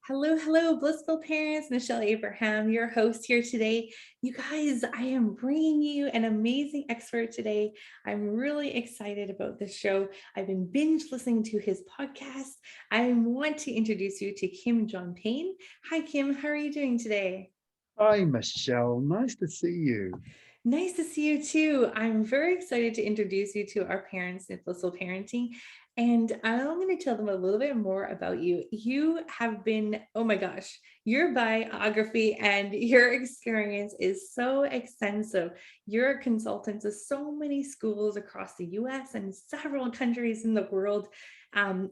Hello, hello, blissful parents. Michelle Abraham, your host here today. You guys, I am bringing you an amazing expert today. I'm really excited about this show. I've been binge listening to his podcast. I want to introduce you to Kim John Payne. Hi, Kim. How are you doing today? Hi, Michelle. Nice to see you. Nice to see you too. I'm very excited to introduce you to our parents in Blissful Parenting. And I'm going to tell them a little bit more about you. You have been, oh my gosh, your biography and your experience is so extensive. You're a consultant to so many schools across the US and several countries in the world.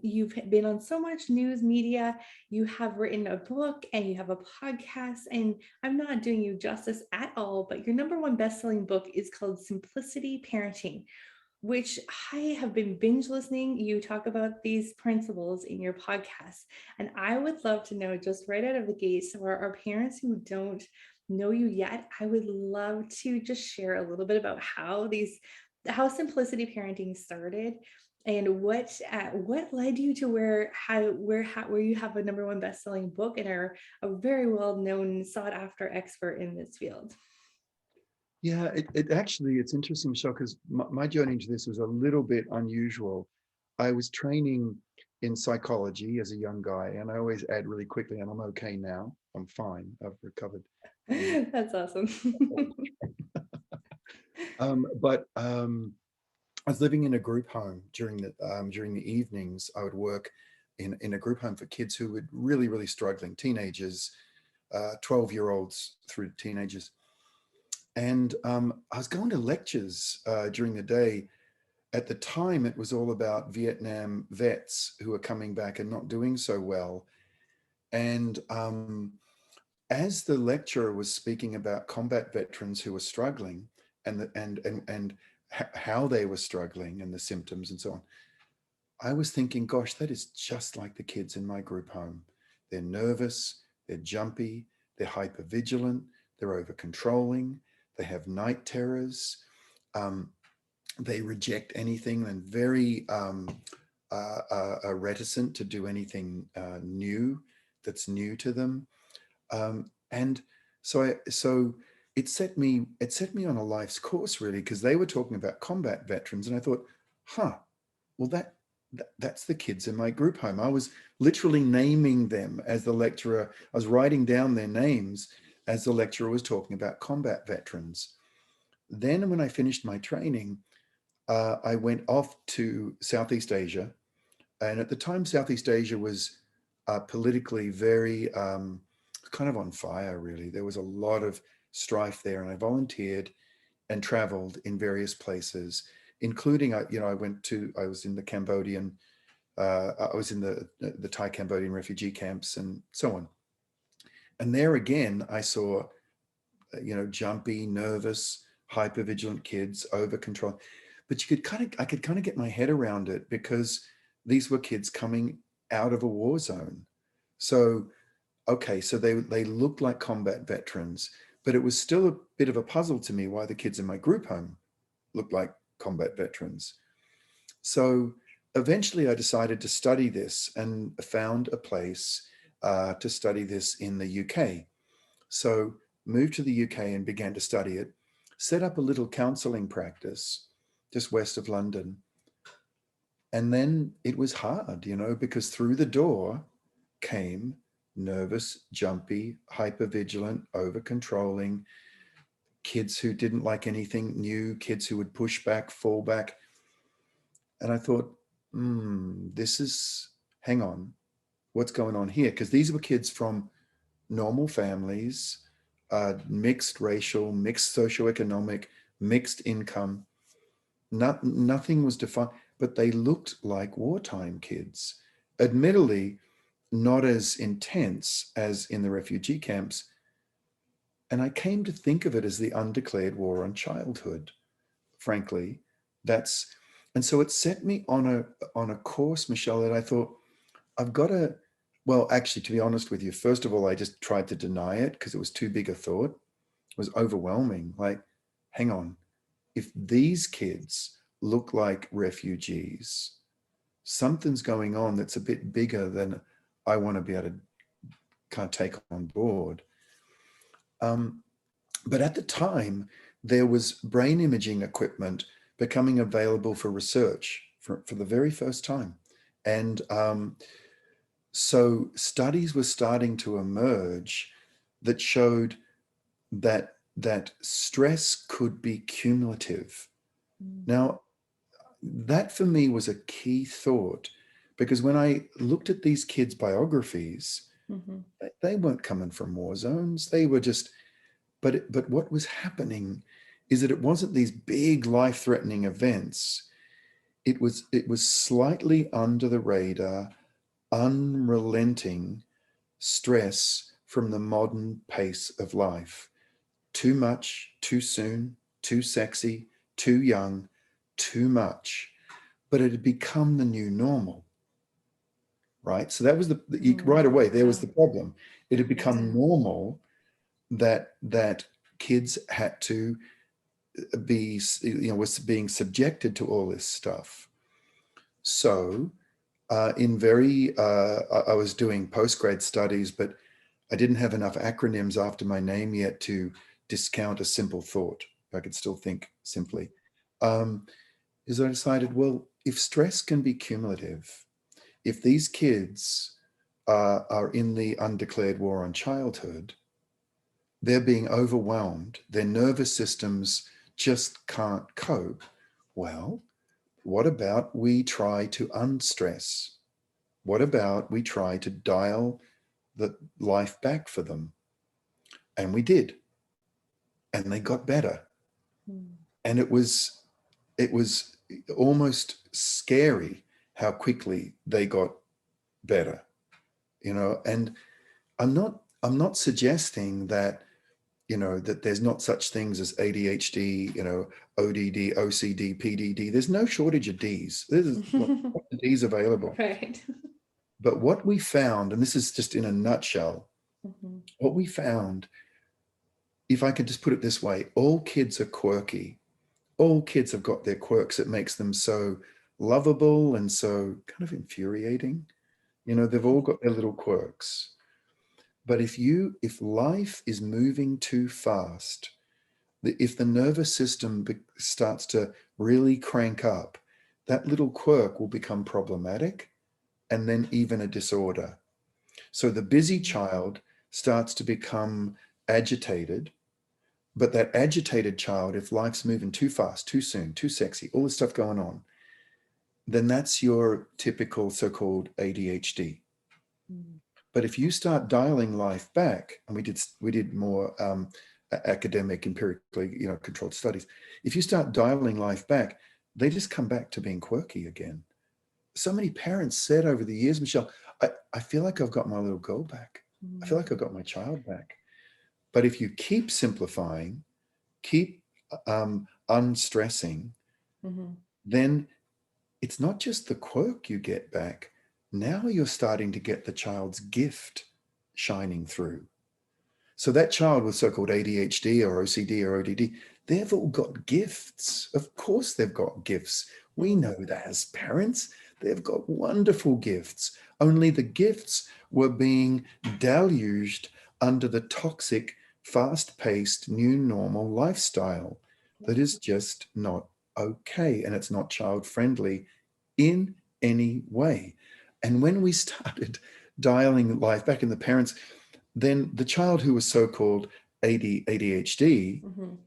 You've been on so much news media. You have written a book and you have a podcast. And I'm not doing you justice at all, but your number one best-selling book is called Simplicity Parenting, which I have been binge listening. You talk about these principles in your podcast. And I would love to know just right out of the gate, so our parents who don't know you yet, I would love to just share a little bit about how simplicity parenting started and what led you to where you have a number one best-selling book and are a very well-known sought after expert in this field. Yeah, it actually, it's interesting, Michelle, because my journey into this was a little bit unusual. I was training in psychology as a young guy, and I always add really quickly, and I'm okay now. I'm fine. I've recovered from my That's awesome. psychology. But I was living in a group home during the evenings. I would work in a group home for kids who were really struggling, teenagers, 12-year-olds through teenagers. And I was going to lectures during the day. At the time, it was all about Vietnam vets who were coming back and not doing so well. And as the lecturer was speaking about combat veterans who were struggling and how they were struggling and the symptoms and so on, I was thinking, gosh, that is just like the kids in my group home. They're nervous, they're jumpy, they're hypervigilant, they're over controlling, they have night terrors, um, they reject anything and very reticent to do anything new that's new to them. And so it set me on a life's course really, because they were talking about combat veterans, and I thought, huh, well that's the kids in my group home. I was literally naming them as the lecturer. I was writing down their names as the lecturer was talking about combat veterans. Then when I finished my training, I went off to Southeast Asia, and at the time Southeast Asia was politically very kind of on fire, really. There was a lot of strife there, and I volunteered and traveled in various places, including, I was in the Cambodian, I was in the Thai Cambodian refugee camps and so on. And there again, I saw, jumpy, nervous, hypervigilant kids, over control. But I could kind of get my head around it because these were kids coming out of a war zone. So okay, so they looked like combat veterans, but it was still a bit of a puzzle to me why the kids in my group home looked like combat veterans. So eventually I decided to study this and found a place to study this in the UK. So moved to the UK and began to study it, set up a little counseling practice just west of London. And then it was hard, because through the door came nervous, jumpy, hypervigilant, over controlling kids who didn't like anything new, kids who would push back, fall back. And I thought, hang on, what's going on here? Because these were kids from normal families, mixed racial, mixed socioeconomic, mixed income. Nothing was defined, but they looked like wartime kids. Admittedly, not as intense as in the refugee camps. And I came to think of it as the undeclared war on childhood, frankly. That's and so it set me on a course, Michelle, that I thought, I've got to, well, actually, to be honest with you, first of all, I just tried to deny it because it was too big a thought. It was overwhelming. Like, hang on, if these kids look like refugees, something's going on that's a bit bigger than I want to be able to can't take on board. But at the time, there was brain imaging equipment becoming available for research for the very first time. And so studies were starting to emerge that showed that stress could be cumulative. Now, that for me was a key thought, because when I looked at these kids' biographies, Mhm. they weren't coming from war zones. They were just, but what was happening is that it wasn't these big life-threatening events. It was slightly under the radar, unrelenting stress from the modern pace of life. Too much, too soon, too sexy, too young, too much. But it had become the new normal, right? So that was right away, there was Wow. the problem. It had Yeah. become normal that kids had to be, was being subjected to all this stuff. So I was doing postgrad studies, but I didn't have enough acronyms after my name yet to discount a simple thought. I could still think simply. Is I decided, well, if stress can be cumulative, if these kids are in the undeclared war on childhood, they're being overwhelmed, their nervous systems just can't cope. Well, what about we try to unstress? What about we try to dial the life back for them? And we did. And they got better. Mm. And it was almost scary how quickly they got better, and I'm not suggesting that, that there's not such things as ADHD, ODD, OCD, PDD. There's no shortage of Ds. There's lots of Ds available. Right. But what we found, and this is just in a nutshell, Mhm. what we found, if I could just put it this way, all kids are quirky. All kids have got their quirks that makes them so lovable and so kind of infuriating. They've all got their little quirks. But if life is moving too fast, if the nervous system starts to really crank up, that little quirk will become problematic, and then even a disorder. So the busy child starts to become agitated, but that agitated child, if life's moving too fast, too soon, too sexy, all this stuff going on, then that's your typical so-called ADHD. Mm. But if you start dialing life back, and we did more academic, empirically, controlled studies. If you start dialing life back, they just come back to being quirky again. So many parents said over the years, Michelle, I feel like I've got my little girl back. I feel like I've got my child back. But if you keep simplifying, keep unstressing, Mhm. then it's not just the quirk you get back. Now you're starting to get the child's gift shining through. So that child with so-called ADHD or OCD or ODD, they've all got gifts. Of course they've got gifts. We Mm. know that as parents, they've got wonderful gifts. Only the gifts were being deluged under the toxic, fast-paced, new normal lifestyle that is just not okay, and it's not child-friendly in any way. And when we started dialing life back in the parents, then the child who was so-called ADHD, Mhm.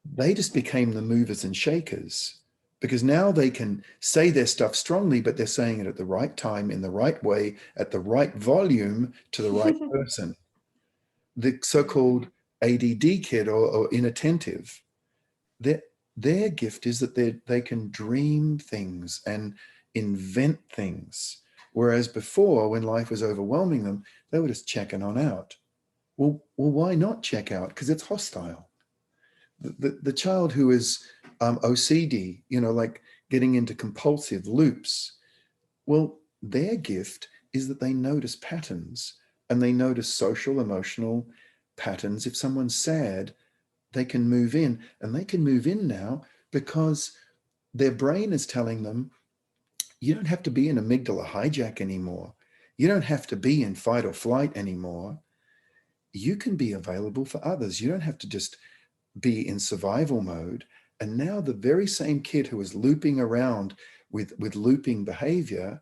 they just became the movers and shakers, because now they can say their stuff strongly, but they're saying it at the right time, in the right way, at the right volume, to the right person. The so-called ADD kid, or inattentive, their, their gift is that they can dream things and invent things. Whereas before, when life was overwhelming them, they were just checking on out. Well, why not check out? Because it's hostile. The child who is OCD, like getting into compulsive loops, well, their gift is that they notice patterns, and they notice social, emotional patterns. If someone's sad, they can move in, and they can move in now because their brain is telling them, you don't have to be an amygdala hijack anymore. You don't have to be in fight or flight anymore. You can be available for others. You don't have to just be in survival mode. And now the very same kid who was looping around with looping behavior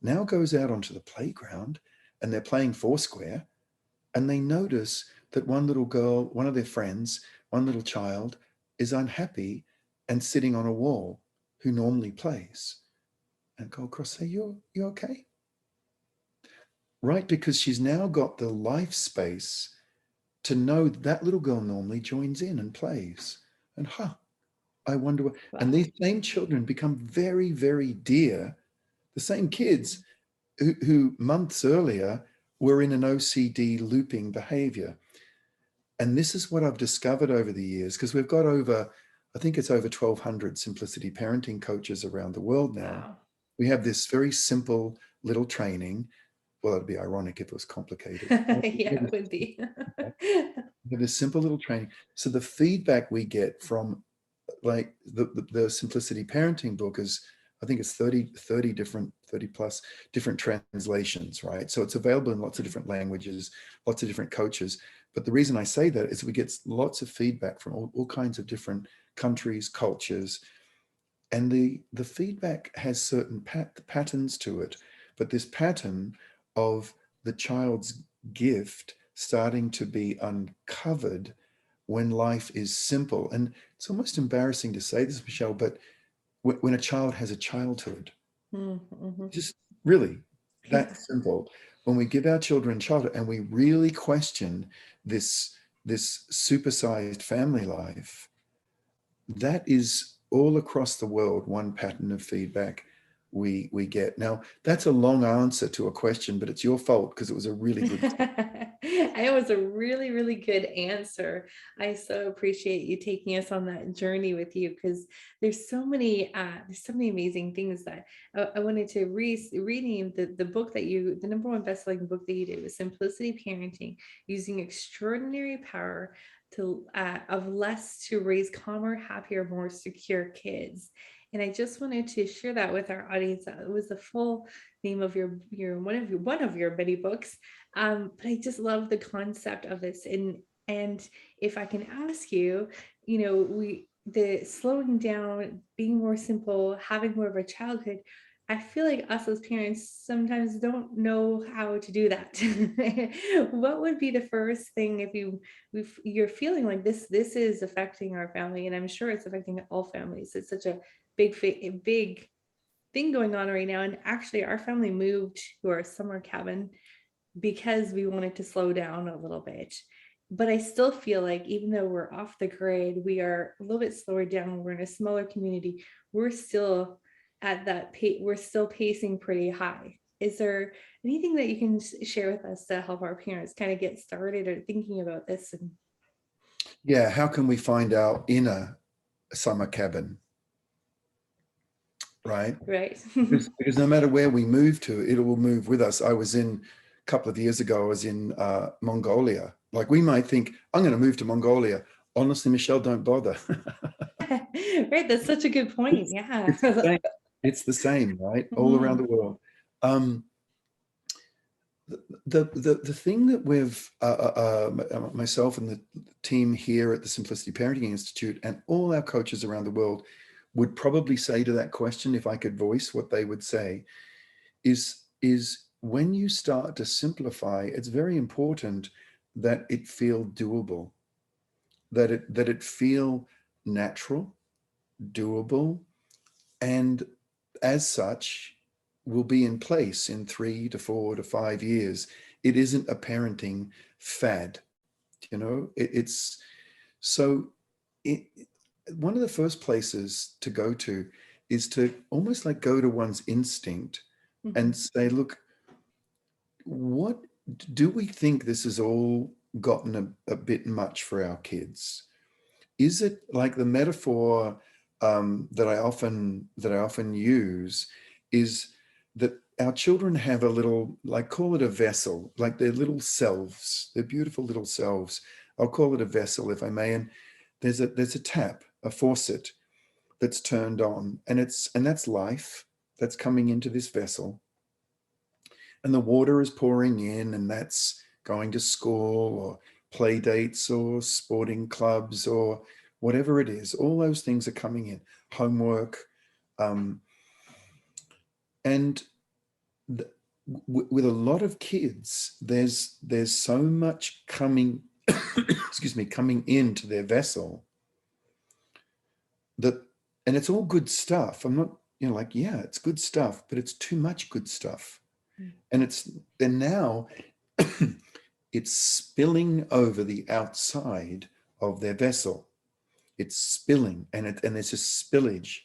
now goes out onto the playground and they're playing Foursquare, and they notice that one little girl, one of their friends, one little child is unhappy and sitting on a wall who normally plays. And go across, say, you okay? Right? Because she's now got the life space to know that little girl normally joins in and plays. And I wonder what, and Wow. these same children become very, very dear. The same kids who months earlier were in an OCD looping behavior. And this is what I've discovered over the years, because we've got over, I think it's over 1,200 simplicity parenting coaches around the world now. Wow. We have this very simple little training. Well, it'd be ironic if it was complicated. Yeah, it would be. We have this simple little training. So the feedback we get from like the simplicity parenting book is, I think it's 30 different, 30 plus different translations, right? So it's available in lots of different languages, lots of different coaches. But the reason I say that is we get lots of feedback from all kinds of different countries, cultures, and the feedback has certain patterns to it. But this pattern of the child's gift starting to be uncovered when life is simple. And it's almost embarrassing to say this, Michelle, but when a child has a childhood, Mm-hmm. just really Yeah. that simple. When we give our children childhood and we really question this, this supersized family life, that is all across the world one pattern of feedback we get. Now, that's a long answer to a question, but it's your fault because it was a really good question. It was a really, really good answer. I so appreciate you taking us on that journey with you, because there's so many amazing things that I wanted to reading the book that the number one best-selling book that you did was Simplicity Parenting, Using Extraordinary Power to of Less to Raise Calmer, Happier, More Secure Kids. And I just wanted to share that with our audience. It was the full name of your one of your many books. But I just love the concept of this. And if I can ask you, the slowing down, being more simple, having more of a childhood, I feel like us as parents sometimes don't know how to do that. What would be the first thing if you're feeling like this is affecting our family, and I'm sure it's affecting all families. It's such a big thing going on right now. And actually, our family moved to our summer cabin because we wanted to slow down a little bit. But I still feel like even though we're off the grid, we are a little bit slower down. We're in a smaller community. We're still at that pace. We're still pacing pretty high. Is there anything that you can share with us to help our parents kind of get started or thinking about this? And Yeah, how can we find our inner summer cabin, right? right. Because no matter where we move to, it will move with us. I was in a couple of years ago, I was in Mongolia. Like we might think, I'm going to move to Mongolia. Honestly, Michelle, don't bother. Right. That's such a good point. it's, Yeah. it's the same. It's the same, right? All around Mhm. the world. Um, the thing that we've myself and the team here at the Simplicity Parenting Institute and all our coaches around the world would probably say to that question, if I could voice what they would say, is when you start to simplify, it's very important that it feel doable, that it feel natural, doable, and as such will be in place in 3 to 4 to 5 years. It isn't a parenting fad, it's so it, one of the first places to go to is to almost like go to one's instinct and Mhm. say, look, what do we think this has all gotten a bit much for our kids? Is it like the metaphor that I often use is that our children have a little, like, call it a vessel, like their little selves, their beautiful little selves. I'll call it a vessel if I may. And there's a tap, a faucet that's turned on, and that's life that's coming into this vessel. and the water is pouring in, and that's going to school or play dates or sporting clubs or whatever it is. All those things are coming in, homework. And with a lot of kids, there's so much coming, excuse me, coming into their vessel that, and it's all good stuff. I'm not, like, yeah, it's good stuff, but it's too much good stuff. And then now it's spilling over the outside of their vessel. It's spilling, and there's a spillage.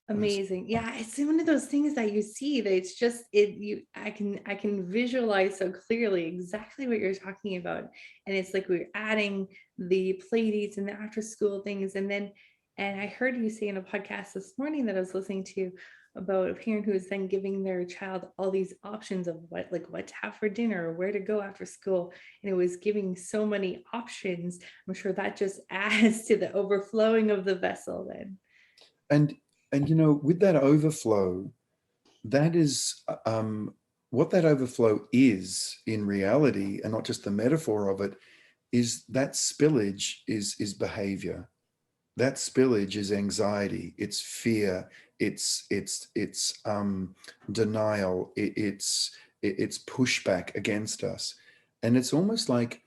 Amazing. Yeah, it's one of those things that you see that it's just I can visualize so clearly exactly what you're talking about. And it's like we're adding the play dates and the after school things. And I heard you say in a podcast this morning that I was listening to about a parent who is then giving their child all these options of what to have for dinner or where to go after school. And it was giving so many options. I'm sure that just adds to the overflowing of the vessel then. And with that overflow, that is what that overflow is in reality, and not just the metaphor of it, is that spillage is behavior. That spillage is anxiety, it's fear, it's denial, it's pushback against us. And it's almost like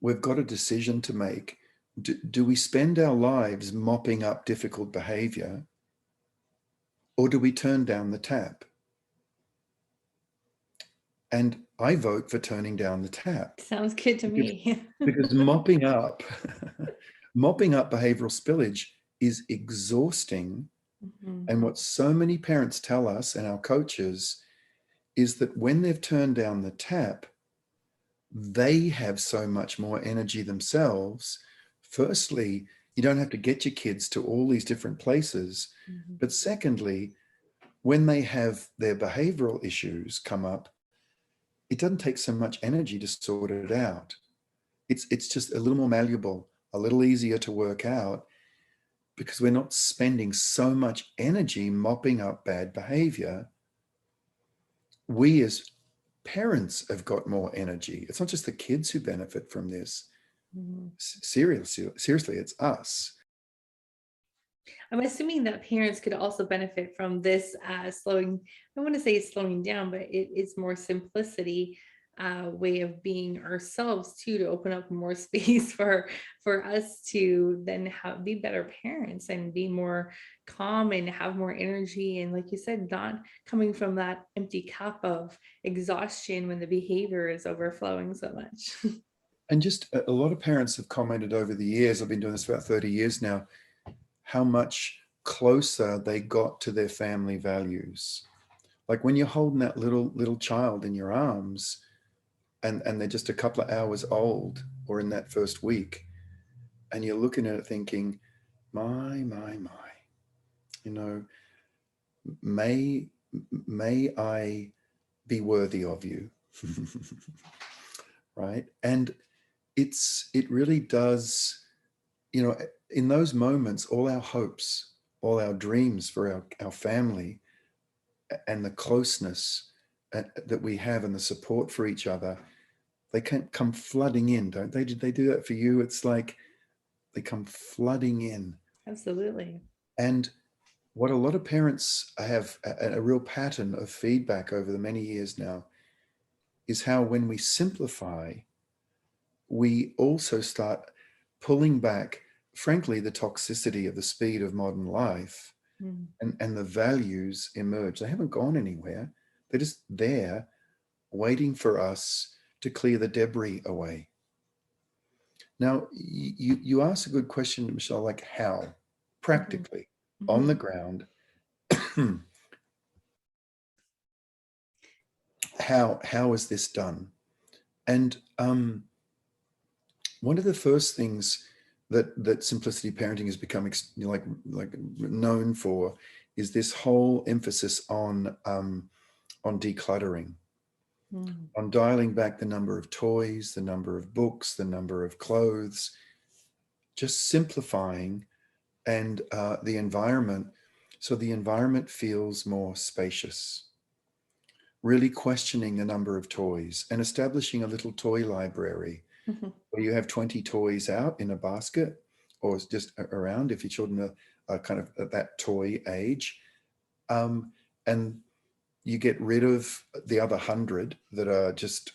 we've got a decision to make. Do we spend our lives mopping up difficult behavior, or do we turn down the tap? And I vote for turning down the tap, Sounds good to because, me. because mopping up mopping up behavioral spillage is exhausting. Mhm. And what so many parents tell us and our coaches is that when they've turned down the tap, they have so much more energy themselves. Firstly, you don't have to get your kids to all these different places. Mhm. But secondly, when they have their behavioral issues come up, it doesn't take so much energy to sort it out. It's just a little more malleable, a little easier to work out, because we're not spending so much energy mopping up bad behavior. We as parents have got more energy. It's not just the kids who benefit from this. Mhm. Seriously, it's us. I'm assuming that parents could also benefit from this slowing, I want to say slowing down, but it's more simplicity way of being ourselves too, to open up more space for us to then be better parents and be more calm and have more energy. And like you said, not coming from that empty cup of exhaustion when the behavior is overflowing so much. And just a lot of parents have commented over the years, I've been doing this for about 30 years now, how much closer they got to their family values. Like when you're holding that little child in your arms, and they're just a couple of hours old, or in that first week, and you're looking at it thinking, my, you know, may I be worthy of you. Right? And it really does, in those moments, all our hopes, all our dreams for our family, and the closeness that we have, and the support for each other, they can come flooding in, don't they? Did they do that for you? It's like they come flooding in. Absolutely. And what a lot of parents have a real pattern of feedback over the many years now is how, when we simplify, we also start pulling back, frankly, the toxicity of the speed of modern life, Mm. and the values emerge. They haven't gone anywhere. They're just there waiting for us to clear the debris away. Now, you asked a good question, Michelle, like how, Mhm. practically, on the Mhm. ground, how is this done? And one of the first things that simplicity parenting has become like known for is this whole emphasis on decluttering, Mm. on dialing back the number of toys, the number of books, the number of clothes, just simplifying, and the environment. So the environment feels more spacious, really questioning the number of toys and establishing a little toy library Mhm. where you have 20 toys out in a basket or just around if your children are kind of at that toy age. And you get rid of the other 100 that are just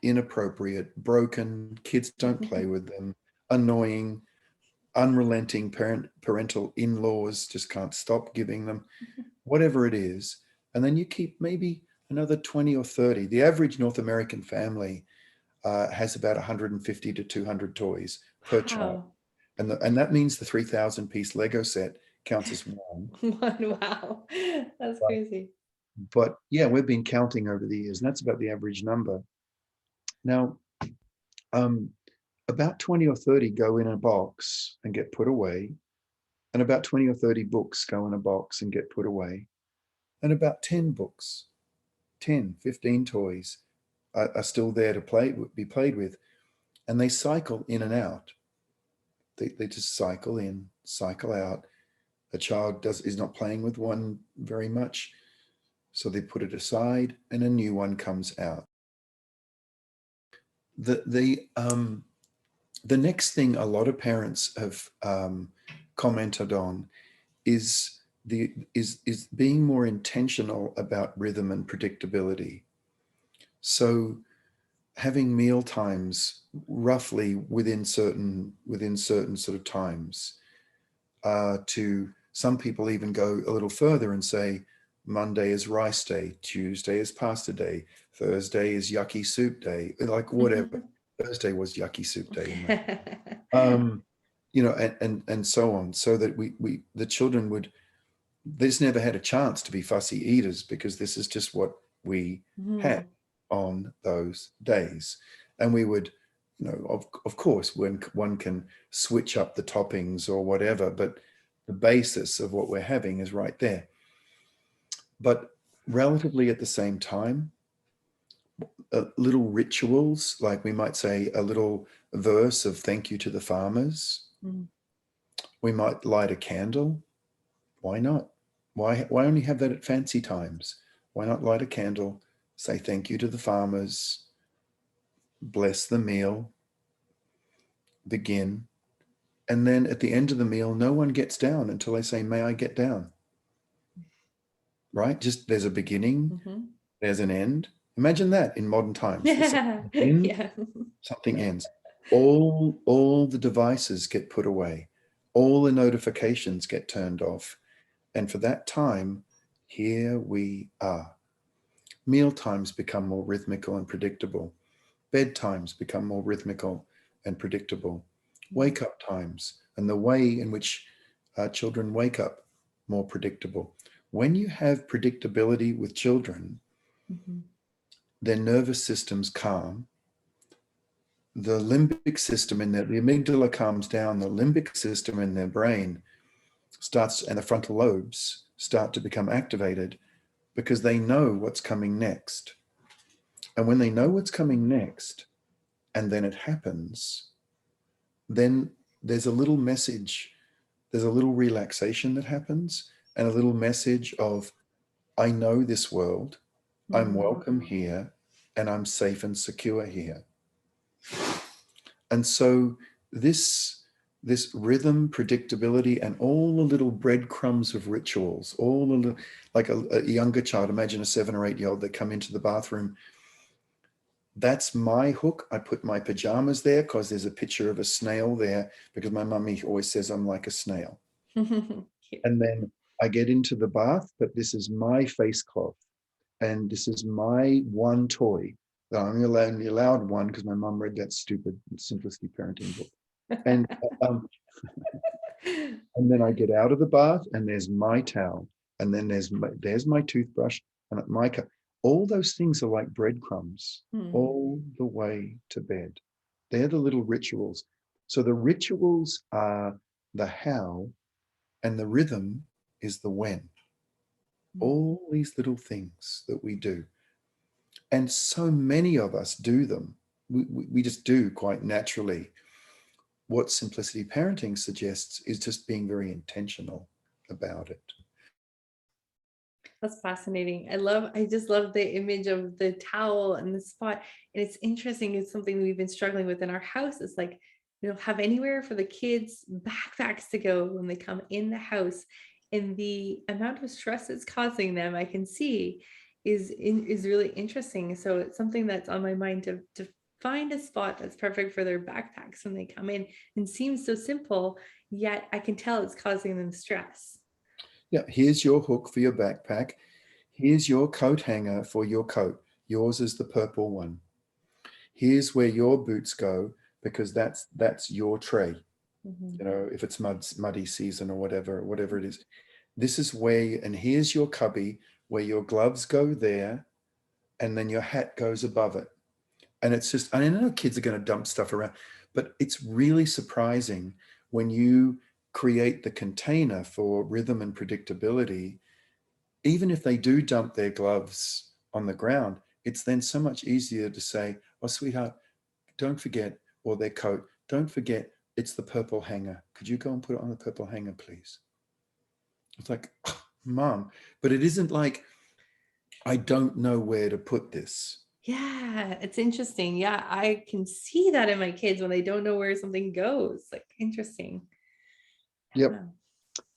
inappropriate, broken, kids don't play with them, annoying, unrelenting parental in-laws just can't stop giving them, whatever it is. And then you keep maybe another 20 or 30. The average North American family has about 150 to 200 toys per child. Wow. And that means the 3,000 piece Lego set counts as one. Wow. That's But, crazy. but yeah, we've been counting over the years, and that's about the average number. Now, um, about 20 or 30 go in a box and get put away, and about 20 or 30 books go in a box and get put away, and about 10 books, 10, 15 toys are still there to be played with, and they cycle in and out. They just cycle in, cycle out. A child is not playing with one very much, so they put it aside and a new one comes out. The next thing a lot of parents have commented on is is being more intentional about rhythm and predictability. So having meal times roughly within certain sort of times. To some people even go a little further and say Monday is rice day, Tuesday is pasta day, Thursday is yucky soup day, like whatever. Thursday was yucky soup day in my um, and so on, so that we the children would, they just never had a chance to be fussy eaters because this is just what we had Mhm. on those days. And we would, of course, when one can switch up the toppings or whatever, but the basis of what we're having is right there. But relatively at the same time, little rituals, like we might say a little verse of thank you to the farmers. Mhm. We might light a candle. Why not? Why only have that at fancy times? Why not light a candle, say thank you to the farmers, bless the meal, begin, and then at the end of the meal, no one gets down until they say, may I get down? Right? Just there's a beginning, Mhm. there's an end. Imagine that in modern times. There's Yeah. something begins, Yeah. something ends. All the devices get put away. All the notifications get turned off. And for that time, here we are. Meal times become more rhythmical and predictable. Bedtimes become more rhythmical and predictable. Wake up times and the way in which children wake up more predictable. When you have predictability with children, Mhm. their nervous systems calm, the limbic system in the amygdala calms down, the limbic system in their brain starts, and the frontal lobes start to become activated because they know what's coming next. And when they know what's coming next, and then it happens, then there's a little message, there's a little relaxation that happens, and a little message of, I know this world, I'm Mhm. welcome here, and I'm safe and secure here. And so this rhythm, predictability, and all the little breadcrumbs of rituals, all the little, like a younger child, imagine a 7 or 8 year old, they come into the bathroom. That's my hook. I put my pajamas there because there's a picture of a snail there because my mummy always says I'm like a snail. Cute. And then I get into the bath, but this is my face cloth and this is my one toy that I'm only allowed one because my mum read that stupid simplicity parenting book. And um, and then I get out of the bath and there's my towel and then there's my toothbrush and my cup. All those things are like breadcrumbs Mhm. all the way to bed. They're the little rituals. So the rituals are the how and the rhythm is the when. All these little things that we do. And so many of us do them. We just do quite naturally. What simplicity parenting suggests is just being very intentional. about it. That's fascinating. I just love the image of the towel and the spot. And it's interesting. It's something we've been struggling with in our house. It's like, we don't have anywhere for the kids' backpacks to go when they come in the house. And the amount of stress it's causing them, I can see is really interesting. So it's something that's on my mind to find a spot that's perfect for their backpacks when they come in, and seems so simple, yet I can tell it's causing them stress. Yeah, here's your hook for your backpack. Here's your coat hanger for your coat. Yours is the purple one. Here's where your boots go, because that's your tray. Mhm. You know, if it's muddy season or whatever it is. This is where, and here's your cubby where your gloves go there, and then your hat goes above it. And it's just, I know kids are going to dump stuff around, but it's really surprising when you create the container for rhythm and predictability. Even if they do dump their gloves on the ground, it's then so much easier to say, oh, sweetheart, don't forget, or their coat, don't forget, it's the purple hanger. Could you go and put it on the purple hanger, please? It's like, oh, Mom, but it isn't like, I don't know where to put this. Yeah, it's interesting. Yeah, I can see that in my kids when they don't know where something goes. Like, interesting. Yep. Yeah.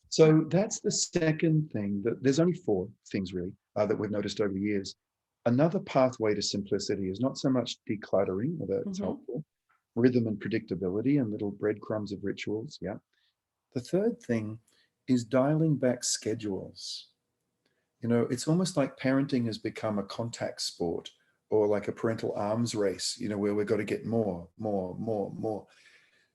So that's the second thing. That there's only four things really that we've noticed over the years. Another pathway to simplicity is not so much decluttering, although it's Mhm. helpful, rhythm and predictability and little breadcrumbs of rituals. Yeah. The third thing is dialing back schedules. You know, it's almost like parenting has become a contact sport, or like a parental arms race, you know, where we've got to get more, more, more, more.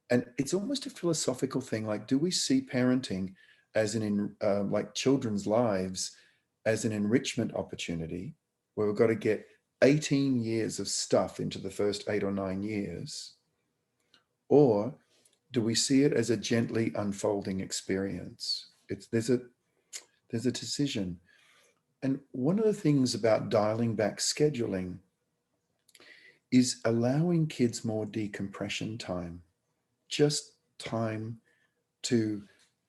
And it's almost a philosophical thing. Like, do we see parenting as like children's lives as an enrichment opportunity where we've got to get 18 years of stuff into the first 8 or 9 years? Or do we see it as a gently unfolding experience? There's a decision. And one of the things about dialing back scheduling is allowing kids more decompression time, just time to,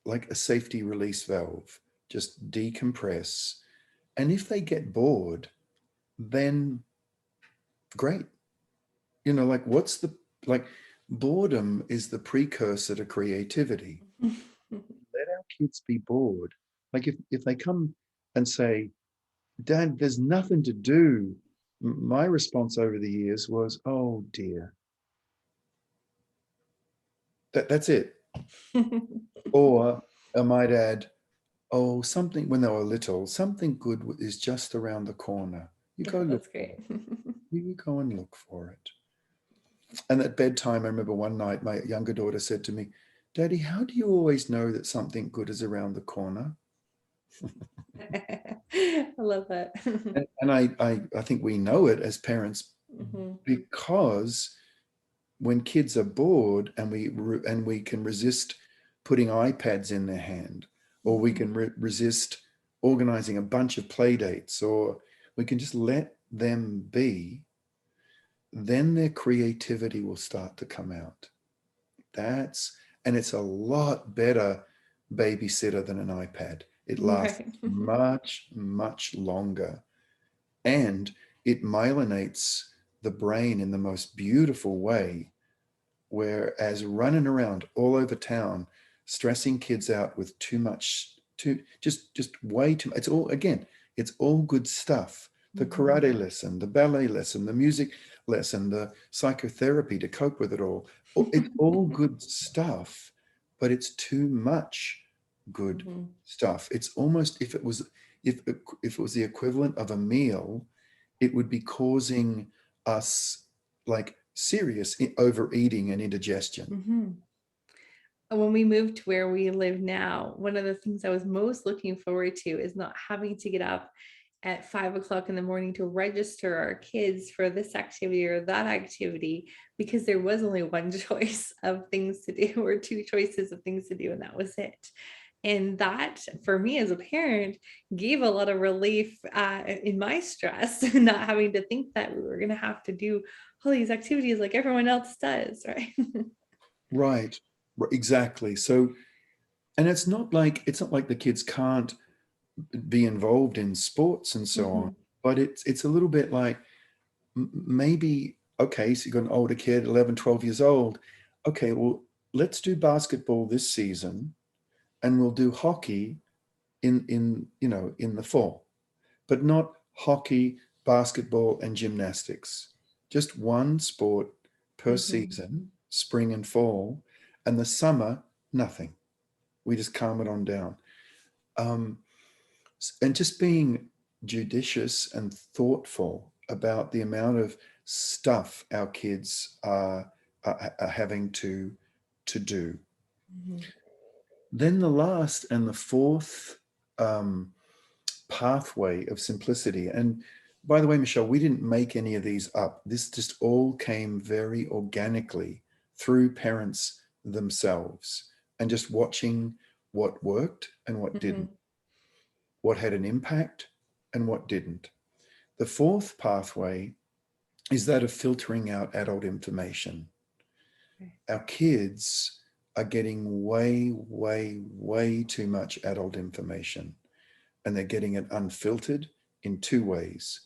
like a safety release valve, just decompress. And if they get bored, then great. You know, like like boredom is the precursor to creativity. Let our kids be bored. Like if they come and say, Dad, there's nothing to do. My response over the years was, oh dear, that's it. Or I might add, oh, something, when they were little, something good is just around the corner. You Yeah, go look that's for great. it. You go and look for it. And at bedtime, I remember one night my younger daughter said to me, Daddy, how do you always know that something good is around the corner? I love that. And I think we know it as parents, Mhm. because when kids are bored and we can resist putting iPads in their hand, or we Mhm. can resist organizing a bunch of play dates, or we can just let them be, then their creativity will start to come out. And it's a lot better babysitter than an iPad. It lasts Right. much, much longer, and it myelinates the brain in the most beautiful way. Whereas running around all over town, stressing kids out with too much, just way too much. It's all, again, it's all good stuff. The Mhm. karate lesson, the ballet lesson, the music lesson, the psychotherapy to cope with it all. It's all good stuff, but it's too much good Mhm. stuff. It's almost, if it was the equivalent of a meal, it would be causing us like serious overeating and indigestion. Mhm. When we moved to where we live now, one of the things I was most looking forward to is not having to get up at 5 o'clock in the morning to register our kids for this activity or that activity, because there was only one choice of things to do, or two choices of things to do, and that was it. And that, for me as a parent, gave a lot of relief in my stress, not having to think that we were going to have to do all these activities like everyone else does, right? Right. Exactly. So And it's not like the kids can't be involved in sports and so on, Mhm. but it's a little bit like maybe, okay, so you've got an older kid, 11, 12 years old. Okay, well, let's do basketball this season and we'll do hockey in the fall, but not hockey, basketball, and gymnastics. Just one sport per Mhm. season, spring and fall, and the summer, nothing. We just calm it on down. Um, and just being judicious and thoughtful about the amount of stuff our kids are having to do. Mhm. Then the last and the fourth um, pathway of simplicity. And by the way, Michelle, we didn't make any of these up. This just all came very organically through parents themselves and just watching what worked and what didn't, Mhm. what had an impact and what didn't. The fourth pathway is that of filtering out adult information. Okay. Our kids are getting way, way, way too much adult information, and they're getting it unfiltered in two ways.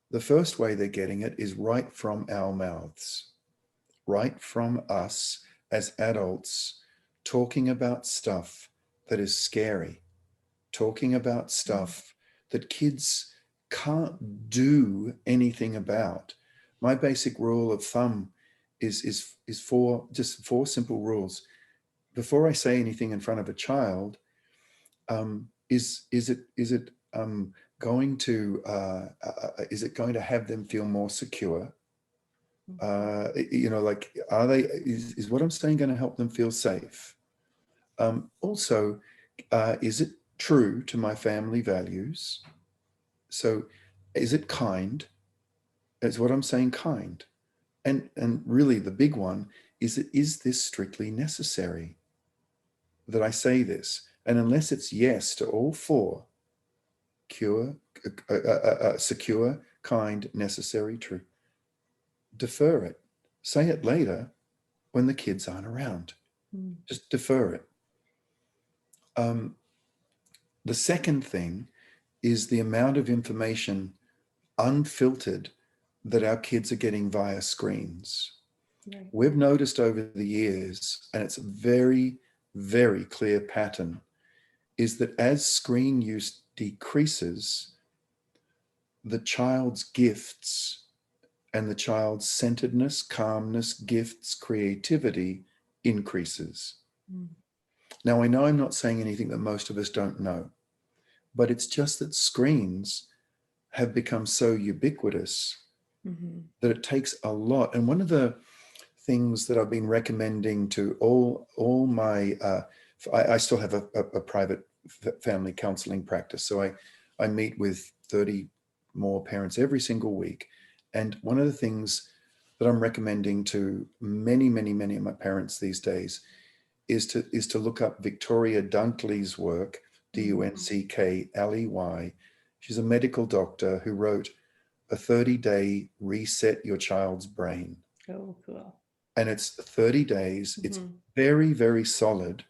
The first way they're getting it is right from our mouths, right from us as adults, talking about stuff that is scary, talking about Mm. stuff that kids can't do anything about. My basic rule of thumb is four simple rules. Before I say anything in front of a child, is it going to is it going to have them feel more secure? Like, are they is what I'm saying going to help them feel safe? Also, is it true to my family values? So, is it kind? Is what I'm saying kind? And really, the big one is this strictly necessary that I say this? And unless it's yes to all four, cure, secure, kind, necessary, true, defer it. Say it later when the kids aren't around. Mm. Just defer it. Um, the second thing is the amount of information unfiltered that our kids are getting via screens. Right. We've noticed over the years, and it's a very, very clear pattern, is that as screen use decreases, the child's gifts and the child's centeredness, calmness, gifts, creativity increases. Mm. Now, I know I'm not saying anything that most of us don't know, but it's just that screens have become so ubiquitous Mhm. that it takes a lot. And one of the things that I've been recommending to all my, I still have a private family counseling practice. So I meet with 30 more parents every single week. And one of the things that I'm recommending to many, many, many of my parents these days is to look up Victoria Dunkley's work, Mhm. Dunkley. She's a medical doctor who wrote a 30-day reset your child's brain. Oh, cool. And it's 30 days. It's Mhm. very, very solid.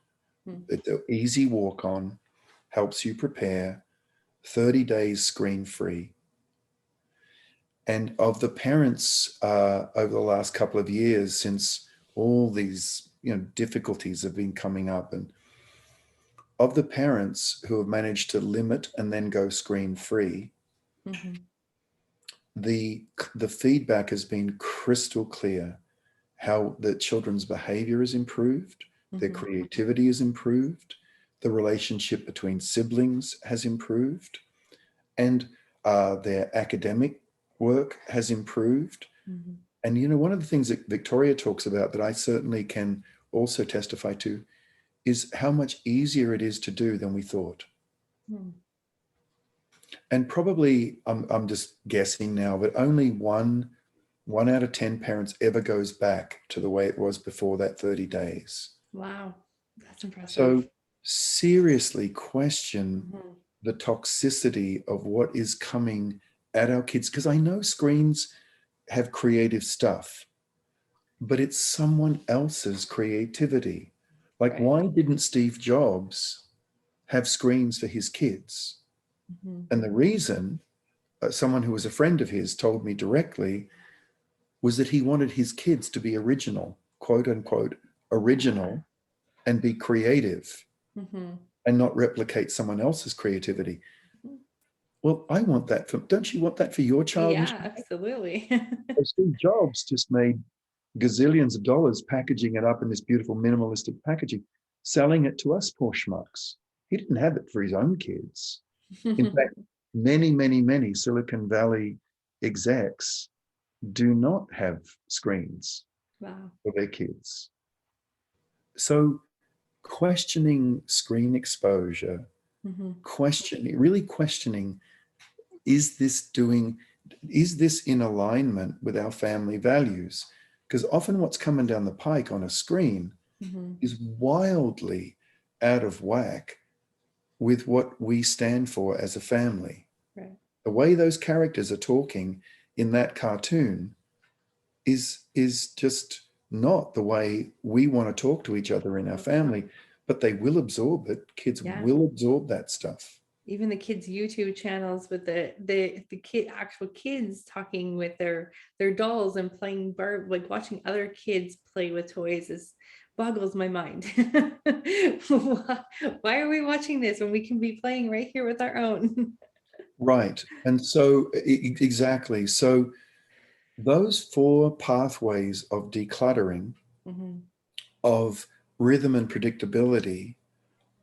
Mm. It's an easy walk on, helps you prepare. 30 days screen free. And of the parents over the last couple of years, since all these difficulties have been coming up, and of the parents who have managed to limit and then go screen free, Mhm. the the feedback has been crystal clear. How the children's behavior is improved, their Mhm. creativity is improved, the relationship between siblings has improved, and their academic work has improved. Mhm. And one of the things that Victoria talks about that I certainly can also testify to is how much easier it is to do than we thought. Mm. And probably I'm just guessing now, but only one out of 10 parents ever goes back to the way it was before that 30 days. Wow. That's impressive. So seriously question Mhm. the toxicity of what is coming at our kids. Because I know screens have creative stuff, but it's someone else's creativity. Like, Right. why didn't Steve Jobs have screens for his kids? Mhm. And the reason, someone who was a friend of his told me directly, was that he wanted his kids to be original, quote unquote, Yeah. original, and be creative Mhm. and not replicate someone else's creativity. Mhm. Well, I want that for, don't you want that for your child, Yeah, Michelle? absolutely. So Steve Jobs just made gazillions of dollars packaging it up in this beautiful minimalistic packaging, selling it to us poor schmucks. He didn't have it for his own kids. In fact, many, many, many Silicon Valley execs do not have screens Wow. for their kids. So questioning screen exposure, Mhm. really questioning, is this doing, is this in alignment with our family values? Because often what's coming down the pike on a screen Mhm. is wildly out of whack with what we stand for as a family. Right. The way those characters are talking in that cartoon is just not the way we want to talk to each other in our family, but they will absorb it. Kids Yeah. will absorb that stuff. Even the kids' YouTube channels with the kid actual kids talking with their dolls and playing like watching other kids play with toys is boggles my mind. Why are we watching this when we can be playing right here with our own? Right. And so exactly. So those four pathways of decluttering, Mhm. of rhythm and predictability,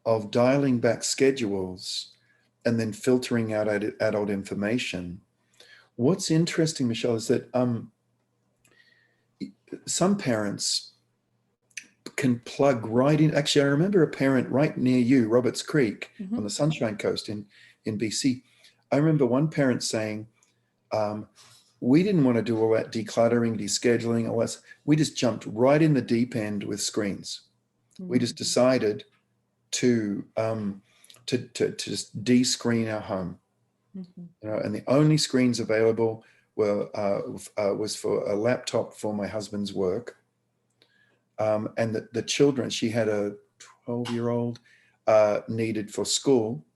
of dialing back schedules, and then filtering out adult information. What's interesting, Michelle, is that some parents can plug right in. Actually, I remember a parent right near you, Roberts Creek, on the Mhm. Sunshine Coast in BC. I remember one parent saying, um, we didn't want to do all that decluttering, descheduling, all that. We just jumped right in the deep end with screens. We Mhm. just decided to just de-screen our home. Mhm. And the only screens available was for a laptop for my husband's work, and the children. She had a 12-year-old needed for school,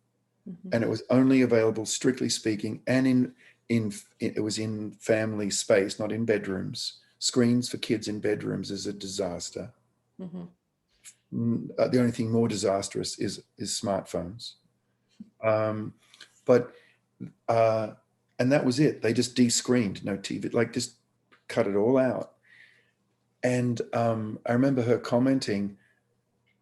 Mhm. and it was only available, strictly speaking, and in it was in family space, not in bedrooms. Screens for kids in bedrooms is a disaster. Mhm. The only thing more disastrous is smartphones. Um, but and that was it. They just de-screened, no TV, like just cut it all out. And I remember her commenting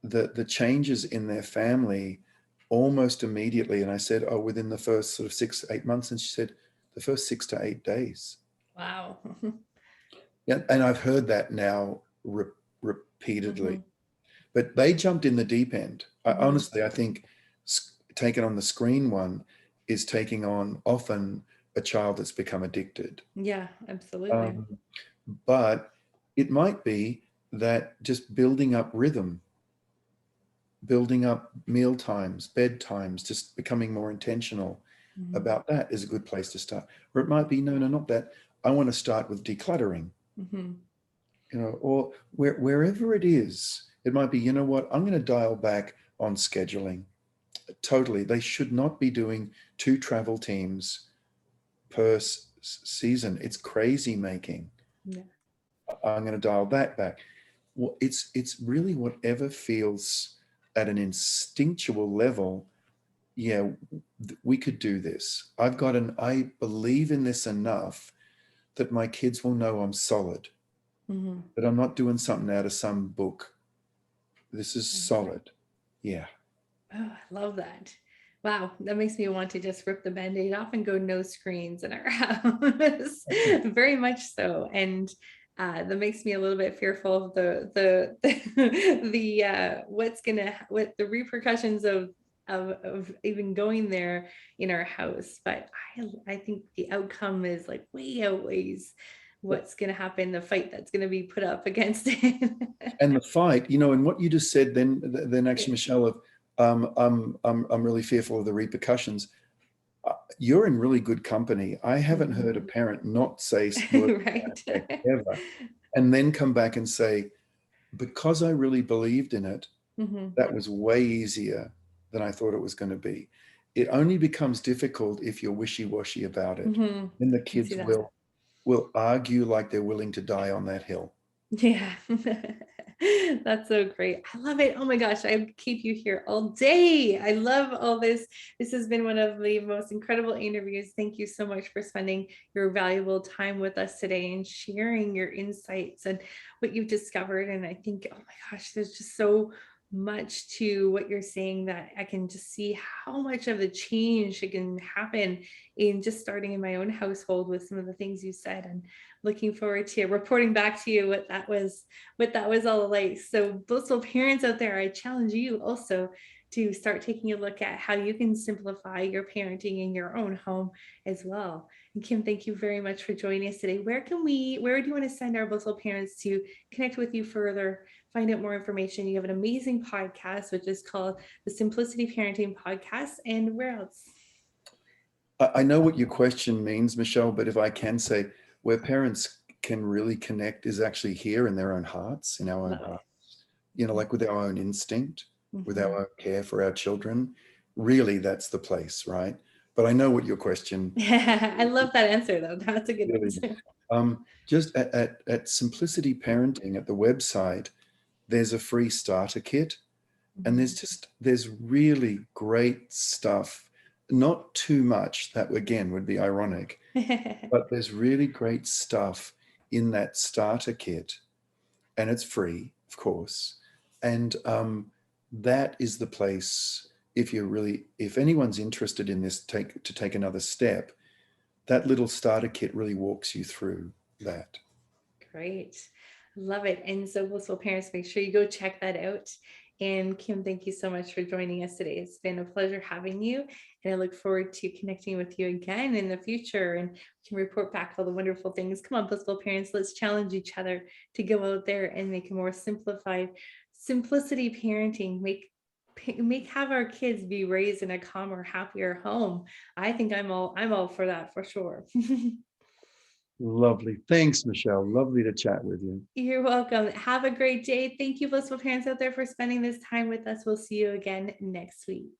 that the changes in their family almost immediately. And I said, oh, within the first sort of 6 8 months. And she said, the first 6 to 8 days. Wow. Yeah, and I've heard that now repeatedly. Mhm. But they jumped in the deep end. Mhm. Honestly, I think taking on the screen one is taking on often a child that's become addicted. Yeah, absolutely. Um, but it might be that just building up rhythm, building up meal times, bed times, just becoming more intentional Mhm. about that is a good place to start. Or it might be, no, no, not that. I want to start with decluttering, Mhm. or wherever it is. It might be, you know what, I'm going to dial back on scheduling. Totally. They should not be doing 2 travel teams per season. It's crazy making. Yeah. I'm going to dial that back. Well, it's really whatever feels at an instinctual level. Yeah, we could do this. I believe in this enough that my kids will know I'm solid, Mhm. that I'm not doing something out of some book. This is Right. solid. Yeah. Oh, I love that. Wow, that makes me want to just rip the band-aid off and go no screens in our house. Very much so. And that makes me a little bit fearful of the what the repercussions of even going there in our house. But I think the outcome is like way outweighs what's gonna happen, the fight that's gonna be put up against it. And the fight, and what you just said, then actually, Michelle, of I'm really fearful of the repercussions. You're in really good company. I haven't heard a Mhm. parent not say words to Right. that effect ever, and then come back and say, because I really believed in it, Mhm. That was way easier than I thought it was going to be. It only becomes difficult if you're wishy-washy about it. Mhm. Then the I see kids that. will argue like they're willing to die on that hill. Yeah. That's so great. I love it. Oh my gosh, I could keep you here all day. I love all this. This has been one of the most incredible interviews. Thank you so much for spending your valuable time with us today and sharing your insights and what you've discovered. And I think, oh my gosh, there's just so much to what you're saying that I can just see how much of the change that can happen in just starting in my own household with some of the things you said. And looking forward to reporting back to you what that was all like. So blissful parents out there, I challenge you also to start taking a look at how you can simplify your parenting in your own home as well. And Kim, thank you very much for joining us today. Where do you want to send our blissful parents to connect with you further, find out more information? You have an amazing podcast, which is called the Simplicity Parenting Podcast. And where else? I know what your question means, Michelle, but if I can say, where parents can really connect is actually here in their own hearts, in our own Love heart, it. like with our own instinct, with Mhm. our own care for our children. Really, that's the place, right? But I know what your question I love that answer, though. That's a good really is. answer. Just at Simplicity Parenting at the website, there's a free starter kit, and Mhm. there's really great stuff. Not too much, that again would be ironic, but there's really great stuff in that starter kit, and it's free, of course. And that is the place, if anyone's interested in this, take another step. That little starter kit really walks you through that. Great. Love it. And so, blissful parents, make sure you go check that out. And Kim, thank you so much for joining us today. It's been a pleasure having you. And I look forward to connecting with you again in the future and we can report back all the wonderful things. Come on, blissful parents, let's challenge each other to go out there and make a more simplified simplicity parenting. Make have our kids be raised in a calmer, happier home. I think I'm all for that for sure. Lovely. Thanks, Michelle. Lovely to chat with you. You're welcome. Have a great day. Thank you, blissful parents out there, for spending this time with us. We'll see you again next week.